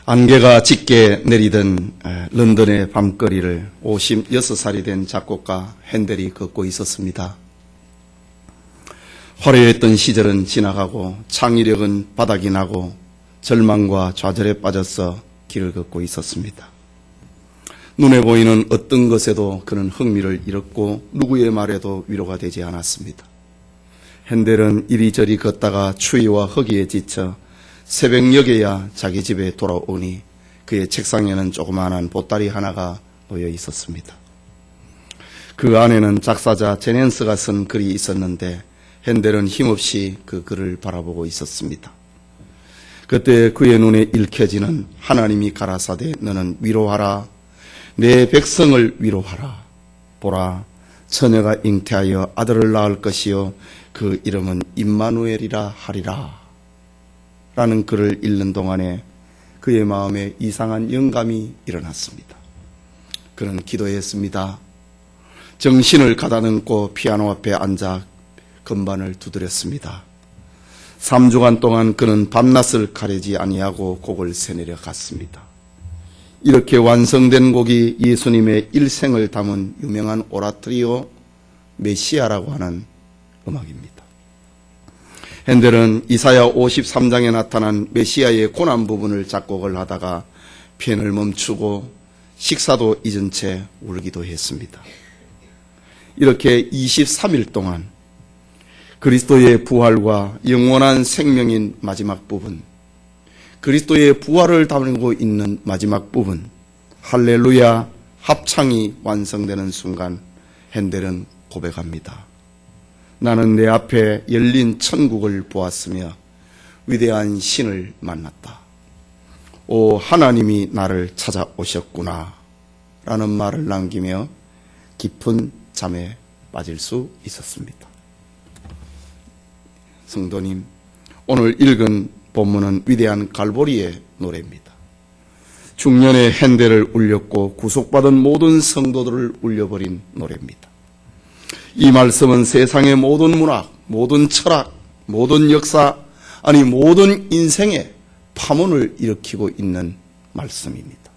안개가 짙게 내리던 런던의 밤거리를 56살이 된 작곡가 핸델이 걷고 있었습니다. 화려했던 시절은 지나가고 창의력은 바닥이 나고 절망과 좌절에 빠져서 길을 걷고 있었습니다. 눈에 보이는 어떤 것에도 그는 흥미를 잃었고 누구의 말에도 위로가 되지 않았습니다. 핸델은 이리저리 걷다가 추위와 허기에 지쳐 새벽녘에야 자기 집에 돌아오니 그의 책상에는 조그마한 보따리 하나가 놓여 있었습니다. 그 안에는 작사자 제넨스가 쓴 글이 있었는데 핸델은 힘없이 그 글을 바라보고 있었습니다. 그때 그의 눈에 읽혀지는 하나님이 가라사대 너는 위로하라 내 백성을 위로하라 보라 처녀가 잉태하여 아들을 낳을 것이요 그 이름은 임마누엘이라 하리라 라는 글을 읽는 동안에 그의 마음에 이상한 영감이 일어났습니다. 그는 기도했습니다. 정신을 가다듬고 피아노 앞에 앉아 건반을 두드렸습니다. 3주간 동안 그는 밤낮을 가리지 아니하고 곡을 새내려 갔습니다. 이렇게 완성된 곡이 예수님의 일생을 담은 유명한 오라토리오 메시아라고 하는 음악입니다. 핸델은 이사야 53장에 나타난 메시아의 고난 부분을 작곡을 하다가 펜을 멈추고 식사도 잊은 채 울기도 했습니다. 이렇게 23일 동안 그리스도의 부활과 영원한 생명인 마지막 부분, 그리스도의 부활을 담고 있는 마지막 부분, 할렐루야 합창이 완성되는 순간 핸델은 고백합니다. 나는 내 앞에 열린 천국을 보았으며 위대한 신을 만났다. 오 하나님이 나를 찾아오셨구나 라는 말을 남기며 깊은 잠에 빠질 수 있었습니다. 성도님, 오늘 읽은 본문은 위대한 갈보리의 노래입니다. 중년의 핸델을 울렸고 구속받은 모든 성도들을 울려버린 노래입니다. 이 말씀은 세상의 모든 문학, 모든 철학, 모든 역사, 아니 모든 인생에 파문을 일으키고 있는 말씀입니다.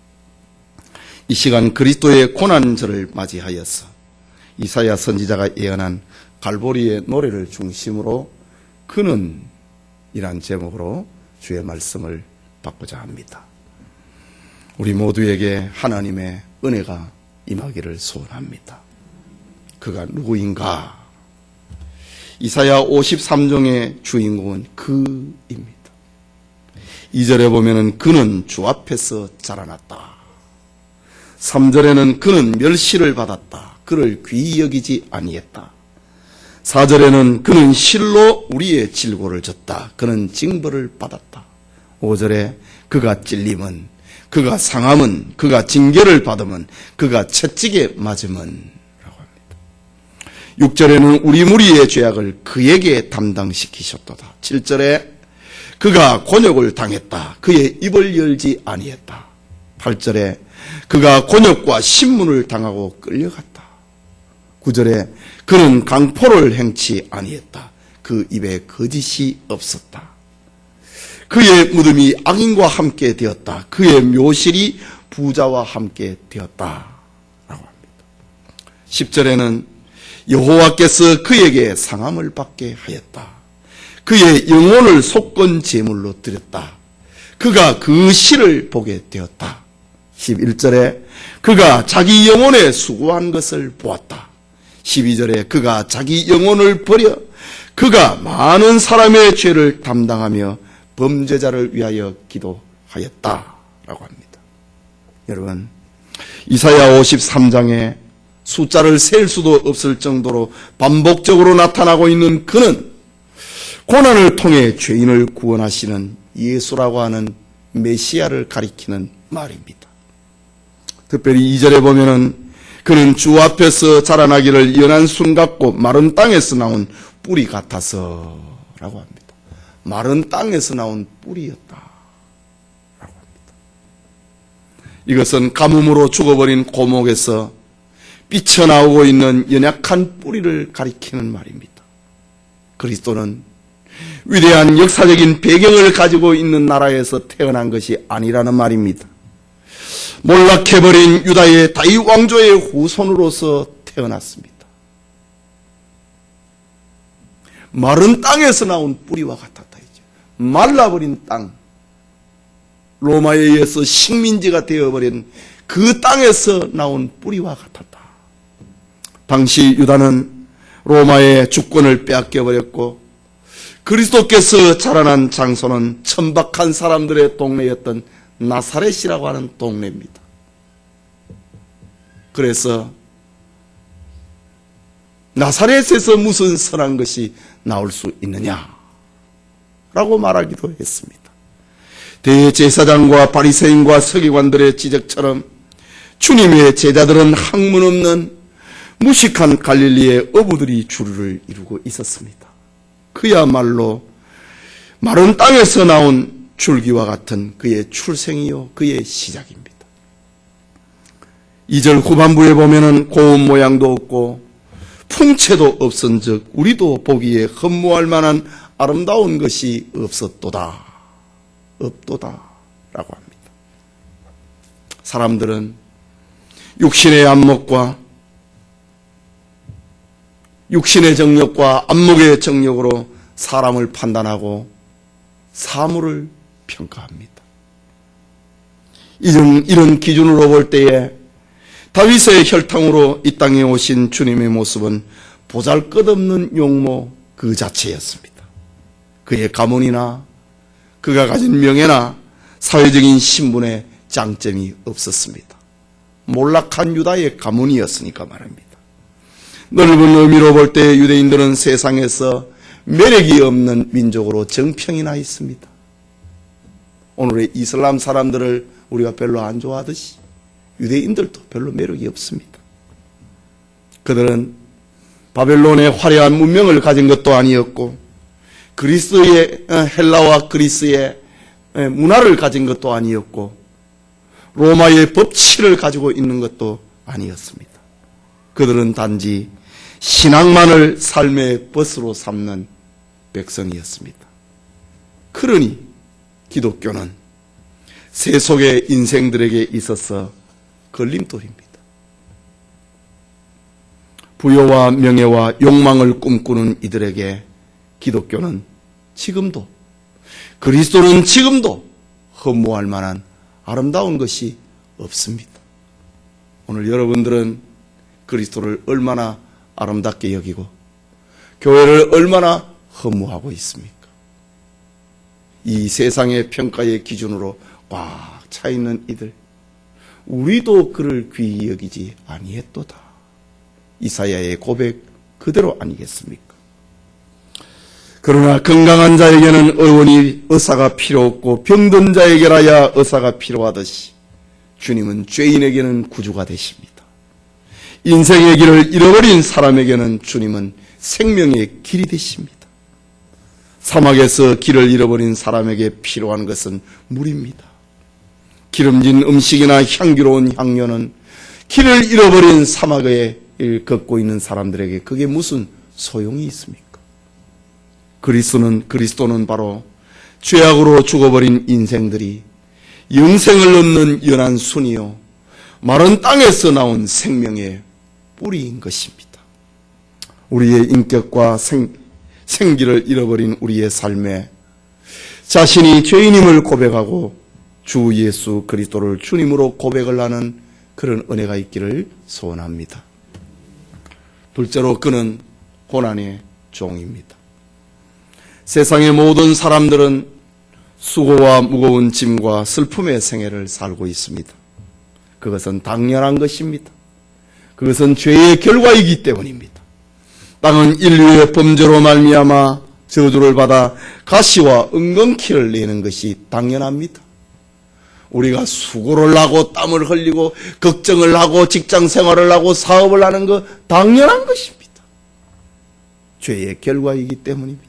이 시간 그리스도의 고난절을 맞이하여서 이사야 선지자가 예언한 갈보리의 노래를 중심으로 그는 이란 제목으로 주의 말씀을 받고자 합니다. 우리 모두에게 하나님의 은혜가 임하기를 소원합니다. 그가 누구인가? 이사야 53장의 주인공은 그입니다. 2절에 보면은 그는 주 앞에서 자라났다. 3절에는 그는 멸시를 받았다. 그를 귀히 여기지 아니했다. 4절에는 그는 실로 우리의 질고를 졌다. 그는 징벌을 받았다. 5절에 그가 찔림은, 그가 상함은, 그가 징계를 받음은, 그가 채찍에 맞음은 6절에는 우리 무리의 죄악을 그에게 담당시키셨도다. 7절에 그가 곤욕을 당했다. 그의 입을 열지 아니했다. 8절에 그가 곤욕과 신문을 당하고 끌려갔다. 9절에 그는 강포를 행치 아니했다. 그 입에 거짓이 없었다. 그의 무덤이 악인과 함께 되었다. 그의 묘실이 부자와 함께 되었다. 라고 합니다. 10절에는 여호와께서 그에게 상함을 받게 하였다. 그의 영혼을 속건 제물로 드렸다. 그가 그 시를 보게 되었다. 11절에 그가 자기 영혼에 수고한 것을 보았다. 12절에 그가 자기 영혼을 버려 그가 많은 사람의 죄를 담당하며 범죄자를 위하여 기도하였다 라고 합니다. 여러분, 이사야 53장에 숫자를 셀 수도 없을 정도로 반복적으로 나타나고 있는 그는 고난을 통해 죄인을 구원하시는 예수라고 하는 메시아를 가리키는 말입니다. 특별히 2절에 보면은 그는 주 앞에서 자라나기를 연한 순 같고 마른 땅에서 나온 뿌리 같아서 라고 합니다. 마른 땅에서 나온 뿌리였다 라고 합니다. 이것은 가뭄으로 죽어버린 고목에서 삐쳐나오고 있는 연약한 뿌리를 가리키는 말입니다. 그리스도는 위대한 역사적인 배경을 가지고 있는 나라에서 태어난 것이 아니라는 말입니다. 몰락해버린 유다의 다윗 왕조의 후손으로서 태어났습니다. 마른 땅에서 나온 뿌리와 같았다. 이제 말라버린 땅, 로마에 의해서 식민지가 되어버린 그 땅에서 나온 뿌리와 같았다. 당시 유다는 로마의 주권을 빼앗겨버렸고 그리스도께서 자라난 장소는 천박한 사람들의 동네였던 나사렛이라고 하는 동네입니다. 그래서 나사렛에서 무슨 선한 것이 나올 수 있느냐라고 말하기도 했습니다. 대제사장과 바리새인과 서기관들의 지적처럼 주님의 제자들은 학문 없는 무식한 갈릴리의 어부들이 주류를 이루고 있었습니다. 그야말로 마른 땅에서 나온 줄기와 같은 그의 출생이요 그의 시작입니다. 2절 후반부에 보면은 고운 모양도 없고 풍채도 없은즉 우리도 보기에 흠모할 만한 아름다운 것이 없었도다. 없도다 라고 합니다. 사람들은 육신의 안목과 육신의 정력과 안목의 정력으로 사람을 판단하고 사물을 평가합니다. 이런 기준으로 볼 때에 다윗의 혈통으로 이 땅에 오신 주님의 모습은 보잘것없는 용모 그 자체였습니다. 그의 가문이나 그가 가진 명예나 사회적인 신분에 장점이 없었습니다. 몰락한 유다의 가문이었으니까 말입니다. 넓은 의미로 볼 때 유대인들은 세상에서 매력이 없는 민족으로 정평이 나 있습니다. 오늘의 이슬람 사람들을 우리가 별로 안 좋아하듯이 유대인들도 별로 매력이 없습니다. 그들은 바벨론의 화려한 문명을 가진 것도 아니었고 그리스의 헬라와 그리스의 문화를 가진 것도 아니었고 로마의 법치를 가지고 있는 것도 아니었습니다. 그들은 단지 신앙만을 삶의 벗으로 삼는 백성이었습니다. 그러니 기독교는 세속의 인생들에게 있어서 걸림돌입니다. 부여와 명예와 욕망을 꿈꾸는 이들에게 기독교는 지금도, 그리스도는 지금도 흠모할 만한 아름다운 것이 없습니다. 오늘 여러분들은 그리스도를 얼마나 아름답게 여기고 교회를 얼마나 흠모하고 있습니까? 이 세상의 평가의 기준으로 꽉 차 있는 이들, 우리도 그를 귀히 여기지 아니했도다. 이사야의 고백 그대로 아니겠습니까? 그러나 건강한 자에게는 의사가 필요 없고 병든 자에게라야 의사가 필요하듯이 주님은 죄인에게는 구주가 되십니다. 인생의 길을 잃어버린 사람에게는 주님은 생명의 길이 되십니다. 사막에서 길을 잃어버린 사람에게 필요한 것은 물입니다. 기름진 음식이나 향기로운 향료는 길을 잃어버린 사막에 걷고 있는 사람들에게 그게 무슨 소용이 있습니까? 그리스도는 바로 죄악으로 죽어버린 인생들이 영생을 얻는 연한 순이요 마른 땅에서 나온 생명의 뿌리인 것입니다. 우리의 인격과 생기를 잃어버린 우리의 삶에 자신이 죄인임을 고백하고 주 예수 그리스도를 주님으로 고백을 하는 그런 은혜가 있기를 소원합니다. 둘째로 그는 고난의 종입니다. 세상의 모든 사람들은 수고와 무거운 짐과 슬픔의 생애를 살고 있습니다. 그것은 당연한 것입니다. 그것은 죄의 결과이기 때문입니다. 땅은 인류의 범죄로 말미암아 저주를 받아 가시와 엉겅퀴를 내는 것이 당연합니다. 우리가 수고를 하고 땀을 흘리고 걱정을 하고 직장 생활을 하고 사업을 하는 것 당연한 것입니다. 죄의 결과이기 때문입니다.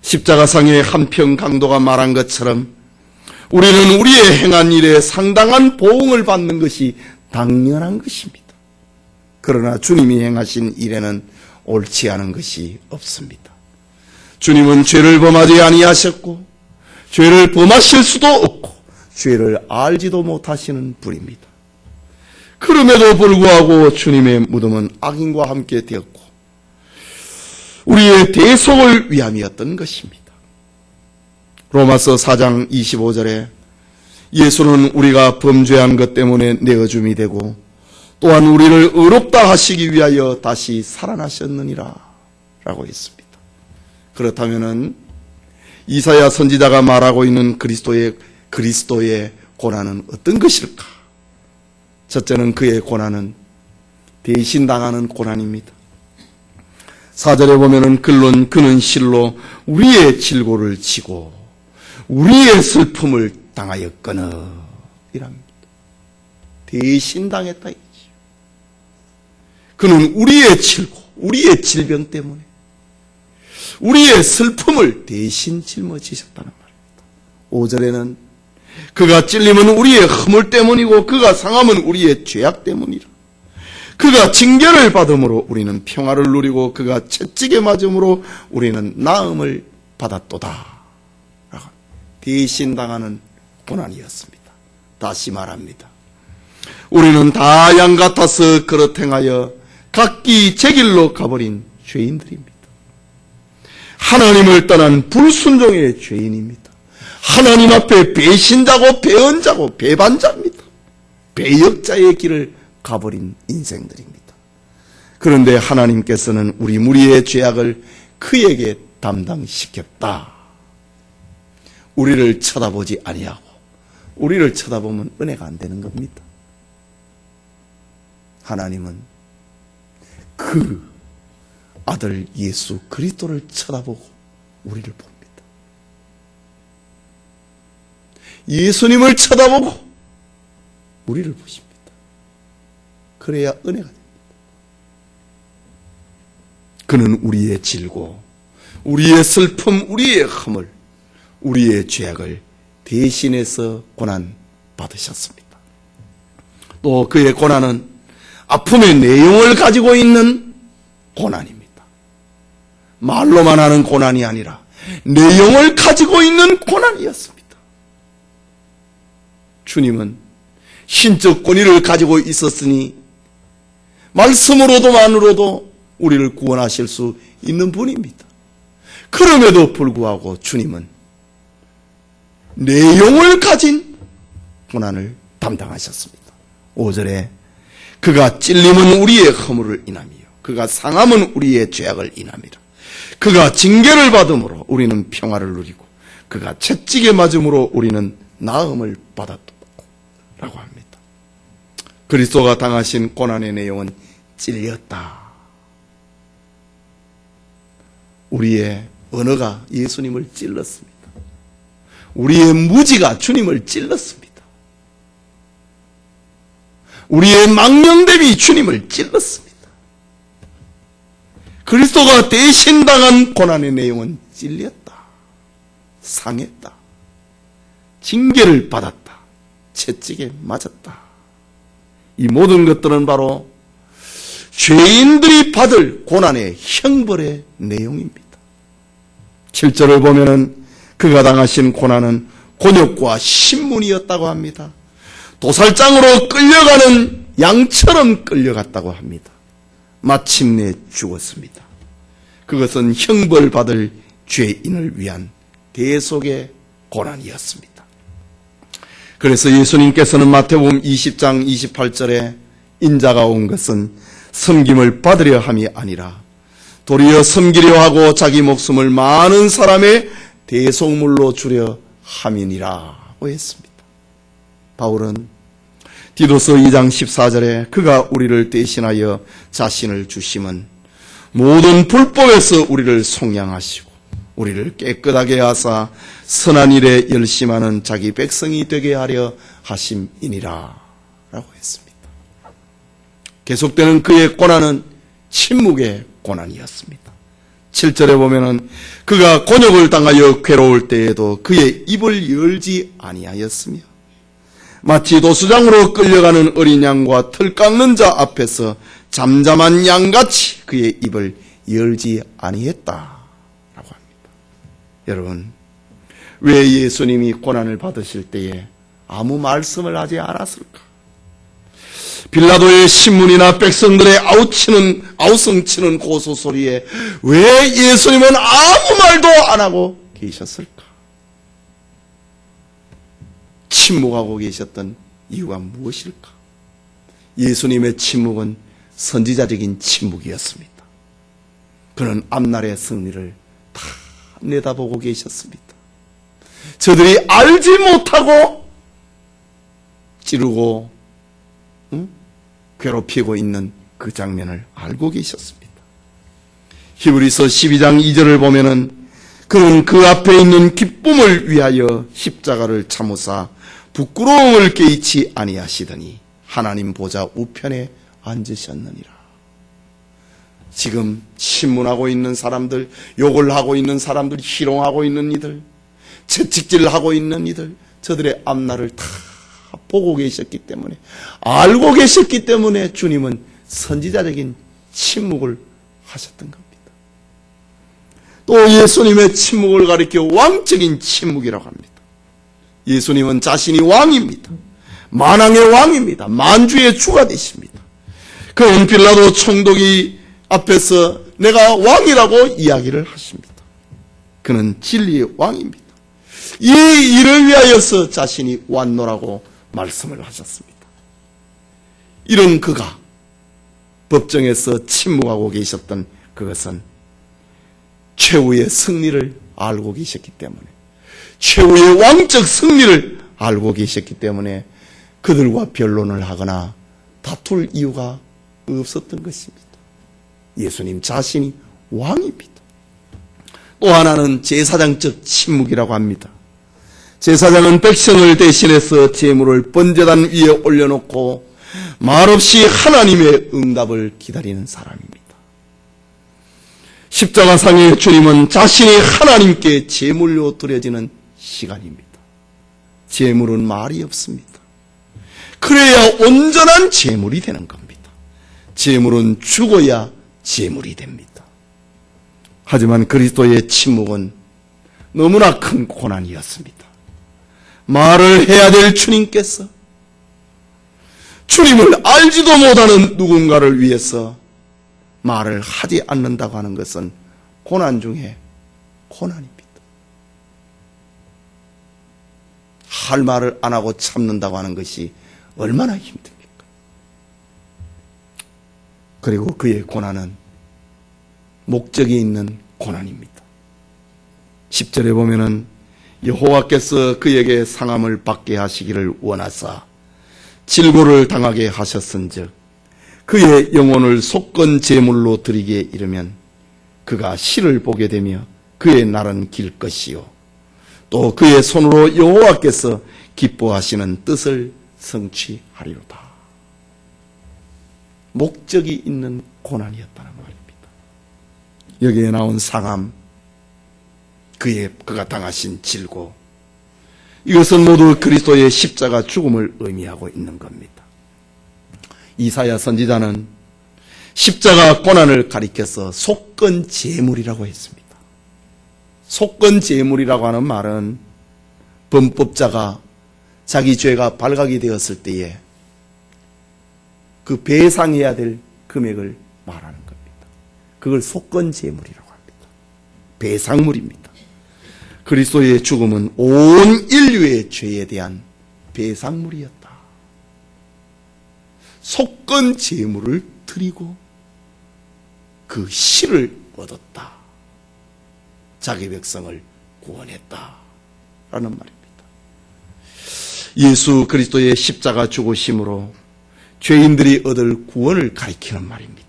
십자가상의 한평 강도가 말한 것처럼 우리는 우리의 행한 일에 상당한 보응을 받는 것이 당연한 것입니다. 그러나 주님이 행하신 일에는 옳지 않은 것이 없습니다. 주님은 죄를 범하지 아니하셨고 죄를 범하실 수도 없고 죄를 알지도 못하시는 분입니다. 그럼에도 불구하고 주님의 무덤은 악인과 함께 되었고 우리의 대속을 위함이었던 것입니다. 로마서 4장 25절에 예수는 우리가 범죄한 것 때문에 내어줌이 되고 또한 우리를 의롭다 하시기 위하여 다시 살아나셨느니라 라고 했습니다. 그렇다면 이사야 선지자가 말하고 있는 그리스도의 고난은 어떤 것일까? 첫째는 그의 고난은 대신당하는 고난입니다. 4절에 보면은 그는 실로 우리의 질고를 지고 우리의 슬픔을 당하였거늘 이랍니다. 대신당했다 이거죠. 그는 우리의 질고 우리의 질병 때문에 우리의 슬픔을 대신 짊어지셨다는 말입니다. 5절에는 그가 찔림은 우리의 허물 때문이고 그가 상함은 우리의 죄악 때문이라. 그가 징계를 받음으로 우리는 평화를 누리고 그가 채찍에 맞음으로 우리는 나음을 받았도다. 대신당하는 고난이었습니다. 다시 말합니다. 우리는 다 양 같아서 그릇 행하여 각기 제 길로 가버린 죄인들입니다. 하나님을 떠난 불순종의 죄인입니다. 하나님 앞에 배신자고 배언자고 배반자입니다. 배역자의 길을 가버린 인생들입니다. 그런데 하나님께서는 우리 무리의 죄악을 그에게 담당시켰다. 우리를 쳐다보지 아니하고 우리를 쳐다보면 은혜가 안 되는 겁니다. 하나님은 그 아들 예수 그리스도를 쳐다보고 우리를 봅니다. 예수님을 쳐다보고 우리를 보십니다. 그래야 은혜가 됩니다. 그는 우리의 질고 우리의 슬픔 우리의 허물 우리의 죄악을 대신해서 고난 받으셨습니다. 또 그의 고난은 아픔의 내용을 가지고 있는 고난입니다. 말로만 하는 고난이 아니라 내용을 가지고 있는 고난이었습니다. 주님은 신적 권위를 가지고 있었으니 말씀으로도만으로도 우리를 구원하실 수 있는 분입니다. 그럼에도 불구하고 주님은 내용을 가진 고난을 담당하셨습니다. 5절에 그가 찔림은 우리의 허물을 인함이요 그가 상함은 우리의 죄악을 인함이라. 그가 징계를 받음으로 우리는 평화를 누리고 그가 채찍에 맞음으로 우리는 나음을 받았다 라고 합니다. 그리스도가 당하신 고난의 내용은 찔렸다. 우리의 언어가 예수님을 찔렀습니다. 우리의 무지가 주님을 찔렀습니다. 우리의 망령됨이 주님을 찔렀습니다. 그리스도가 대신 당한 고난의 내용은 찔렸다. 상했다. 징계를 받았다. 채찍에 맞았다. 이 모든 것들은 바로 죄인들이 받을 고난의 형벌의 내용입니다. 7절을 보면은 그가 당하신 고난은 곤욕과 신문이었다고 합니다. 도살장으로 끌려가는 양처럼 끌려갔다고 합니다. 마침내 죽었습니다. 그것은 형벌받을 죄인을 위한 대속의 고난이었습니다. 그래서 예수님께서는 마태복음 20장 28절에 인자가 온 것은 섬김을 받으려 함이 아니라 도리어 섬기려 하고 자기 목숨을 많은 사람의 대속물로 주려 함이니라고 했습니다. 바울은 디도서 2장 14절에 그가 우리를 대신하여 자신을 주심은 모든 불법에서 우리를 속량하시고 우리를 깨끗하게 하사 선한 일에 열심하는 자기 백성이 되게 하려 하심이니라 라고 했습니다. 계속되는 그의 고난은 침묵의 고난이었습니다. 7절에 보면은 그가 곤욕을 당하여 괴로울 때에도 그의 입을 열지 아니하였으며 마치 도수장으로 끌려가는 어린 양과 털 깎는 자 앞에서 잠잠한 양같이 그의 입을 열지 아니했다라고 합니다. 여러분, 왜 예수님이 고난을 받으실 때에 아무 말씀을 하지 않았을까? 빌라도의 신문이나 백성들의 아우성치는 고소 소리에 왜 예수님은 아무 말도 안 하고 계셨을까? 침묵하고 계셨던 이유가 무엇일까? 예수님의 침묵은 선지자적인 침묵이었습니다. 그는 앞날의 승리를 다 내다보고 계셨습니다. 저들이 알지 못하고 찌르고 괴롭히고 있는 그 장면을 알고 계셨습니다. 히브리서 12장 2절을 보면은 그는 그 앞에 있는 기쁨을 위하여 십자가를 참으사 부끄러움을 개의치 아니하시더니 하나님 보좌 우편에 앉으셨느니라. 지금 신문하고 있는 사람들, 욕을 하고 있는 사람들, 희롱하고 있는 이들, 채찍질하고 있는 이들, 저들의 앞날을 다 보고 계셨기 때문에, 알고 계셨기 때문에 주님은 선지자적인 침묵을 하셨던 겁니다. 또 예수님의 침묵을 가리켜 왕적인 침묵이라고 합니다. 예수님은 자신이 왕입니다. 만왕의 왕입니다. 만주의 주가 되십니다. 그는 빌라도 총독이 앞에서 내가 왕이라고 이야기를 하십니다. 그는 진리의 왕입니다. 이 일을 위하여서 자신이 왔노라고 말씀을 하셨습니다. 이런 그가 법정에서 침묵하고 계셨던 그것은 최후의 승리를 알고 계셨기 때문에, 최후의 왕적 승리를 알고 계셨기 때문에 그들과 변론을 하거나 다툴 이유가 없었던 것입니다. 예수님 자신이 왕입니다. 또 하나는 제사장적 침묵이라고 합니다. 제사장은 백성을 대신해서 제물을 번제단 위에 올려놓고 말없이 하나님의 응답을 기다리는 사람입니다. 십자가상의 주님은 자신이 하나님께 제물로 드려지는 시간입니다. 제물은 말이 없습니다. 그래야 온전한 제물이 되는 겁니다. 제물은 죽어야 제물이 됩니다. 하지만 그리스도의 침묵은 너무나 큰 고난이었습니다. 말을 해야 될 주님께서 주님을 알지도 못하는 누군가를 위해서 말을 하지 않는다고 하는 것은 고난 중에 고난입니다. 할 말을 안 하고 참는다고 하는 것이 얼마나 힘듭니까? 그리고 그의 고난은 목적이 있는 고난입니다. 10절에 보면은 여호와께서 그에게 상함을 받게 하시기를 원하사 질고를 당하게 하셨은즉 그의 영혼을 속건 제물로 드리기에 이르면 그가 실을 보게 되며 그의 날은 길 것이요 또 그의 손으로 여호와께서 기뻐하시는 뜻을 성취하리로다. 목적이 있는 고난이었다는 말입니다. 여기에 나온 상함, 그가 당하신 질고, 이것은 모두 그리스도의 십자가 죽음을 의미하고 있는 겁니다. 이사야 선지자는 십자가 고난을 가리켜서 속건 제물이라고 했습니다. 속건 제물이라고 하는 말은 범법자가 자기 죄가 발각이 되었을 때에 그 배상해야 될 금액을 말하는 겁니다. 그걸 속건 제물이라고 합니다. 배상물입니다. 그리스도의 죽음은 온 인류의 죄에 대한 배상물이었다. 속건 제물을 드리고 그 실을 얻었다. 자기 백성을 구원했다. 라는 말입니다. 예수 그리스도의 십자가 죽으심으로 죄인들이 얻을 구원을 가리키는 말입니다.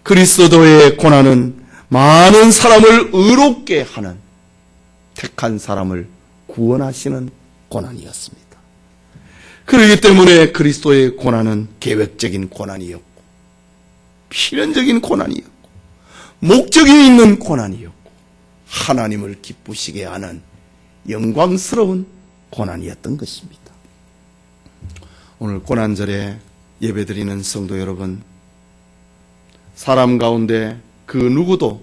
그리스도의 고난은 많은 사람을 의롭게 하는 택한 사람을 구원하시는 고난이었습니다. 그렇기 때문에 그리스도의 고난은 계획적인 고난이었고 필연적인 고난이었고 목적이 있는 고난이었고 하나님을 기쁘시게 하는 영광스러운 고난이었던 것입니다. 오늘 고난절에 예배드리는 성도 여러분, 사람 가운데 그 누구도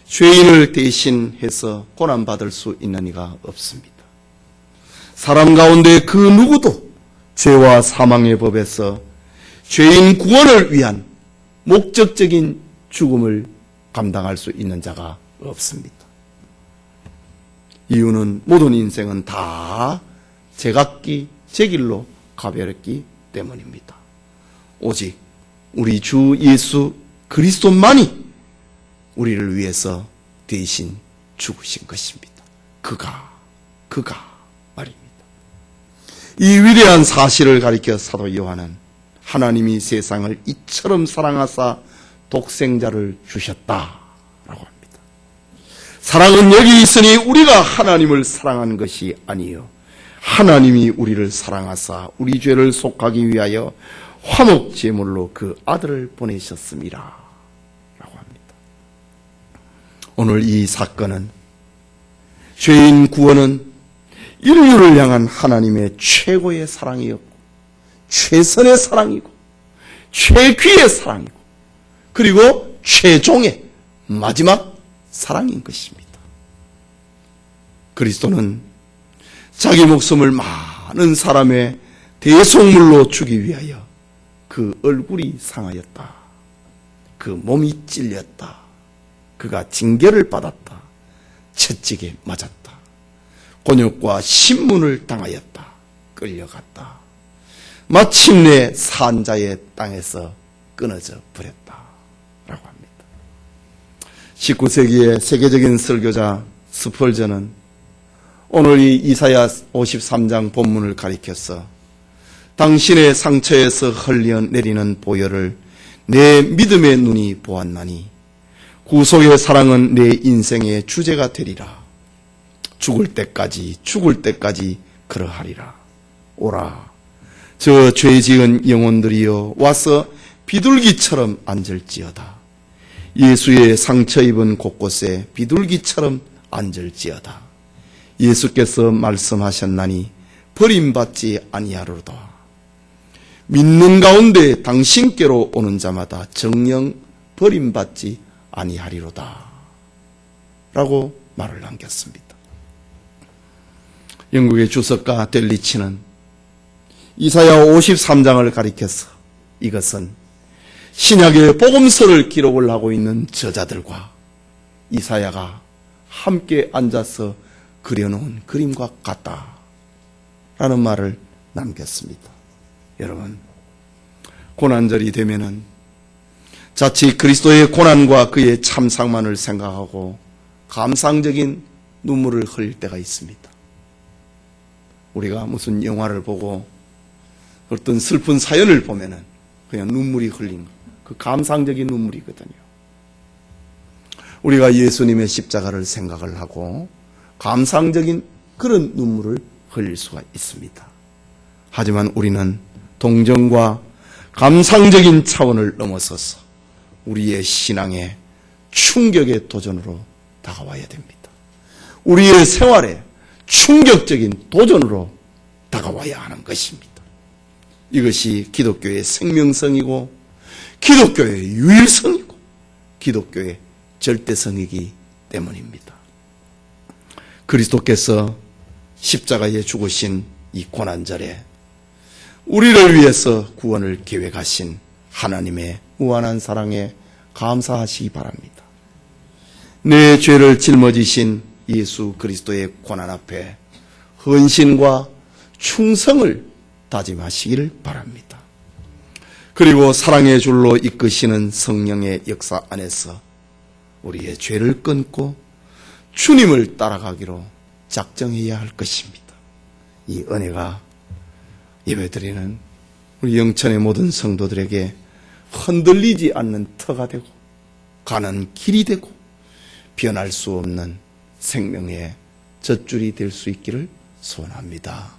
죄인을 대신해서 고난받을 수 있는 이가 없습니다. 사람 가운데 그 누구도 죄와 사망의 법에서 죄인 구원을 위한 목적적인 죽음을 감당할 수 있는 자가 없습니다. 이유는 모든 인생은 다 제각기 제 길로 가버렸기 때문입니다. 오직 우리 주 예수 그리스도만이 우리를 위해서 대신 죽으신 것입니다. 그가 말입니다. 이 위대한 사실을 가리켜 사도 요한은 하나님이 세상을 이처럼 사랑하사 독생자를 주셨다라고 합니다. 사랑은 여기 있으니 우리가 하나님을 사랑한 것이 아니요 하나님이 우리를 사랑하사 우리 죄를 속하기 위하여 화목제물로 그 아들을 보내셨습니다 라고 합니다. 오늘 이 사건은 죄인 구원은 인류를 향한 하나님의 최고의 사랑이었고 최선의 사랑이고 최귀의 사랑이고 그리고 최종의 마지막 사랑인 것입니다. 그리스도는 자기 목숨을 많은 사람의 대속물로 주기 위하여 그 얼굴이 상하였다. 그 몸이 찔렸다. 그가 징계를 받았다. 채찍에 맞았다. 곤욕과 신문을 당하였다. 끌려갔다. 마침내 산자의 땅에서 끊어져 버렸다. 라고 합니다. 19세기의 세계적인 설교자 스펄전은 오늘 이 이사야 53장 본문을 가리켜서 당신의 상처에서 흘려내리는 보혈을 내 믿음의 눈이 보았나니 구속의 사랑은 내 인생의 주제가 되리라. 죽을 때까지 그러하리라. 오라 저 죄지은 영혼들이여 와서 비둘기처럼 앉을지어다. 예수의 상처 입은 곳곳에 비둘기처럼 앉을지어다. 예수께서 말씀하셨나니 버림받지 아니하리로다. 믿는 가운데 당신께로 오는 자마다 정녕 버림받지 아니하리로다. 라고 말을 남겼습니다. 영국의 주석가 델리치는 이사야 53장을 가리켜서 이것은 신약의 복음서를 기록을 하고 있는 저자들과 이사야가 함께 앉아서 그려놓은 그림과 같다라는 말을 남겼습니다. 여러분, 고난절이 되면은 자칫 그리스도의 고난과 그의 참상만을 생각하고 감상적인 눈물을 흘릴 때가 있습니다. 우리가 무슨 영화를 보고 어떤 슬픈 사연을 보면은 그냥 눈물이 흘린 그 감상적인 눈물이거든요. 우리가 예수님의 십자가를 생각을 하고 감상적인 그런 눈물을 흘릴 수가 있습니다. 하지만 우리는 동정과 감상적인 차원을 넘어서서 우리의 신앙의 충격의 도전으로 다가와야 됩니다. 우리의 생활에 충격적인 도전으로 다가와야 하는 것입니다. 이것이 기독교의 생명성이고 기독교의 유일성이고 기독교의 절대성이기 때문입니다. 그리스도께서 십자가에 죽으신 이 고난절에 우리를 위해서 구원을 계획하신 하나님의 무한한 사랑에 감사하시기 바랍니다. 내 죄를 짊어지신 예수 그리스도의 고난 앞에 헌신과 충성을 다짐하시기를 바랍니다. 그리고 사랑의 줄로 이끄시는 성령의 역사 안에서 우리의 죄를 끊고 주님을 따라가기로 작정해야 할 것입니다. 이 은혜가 예배드리는 우리 영천의 모든 성도들에게 흔들리지 않는 터가 되고 가는 길이 되고 변할 수 없는 생명의 젖줄이 될 수 있기를 소원합니다.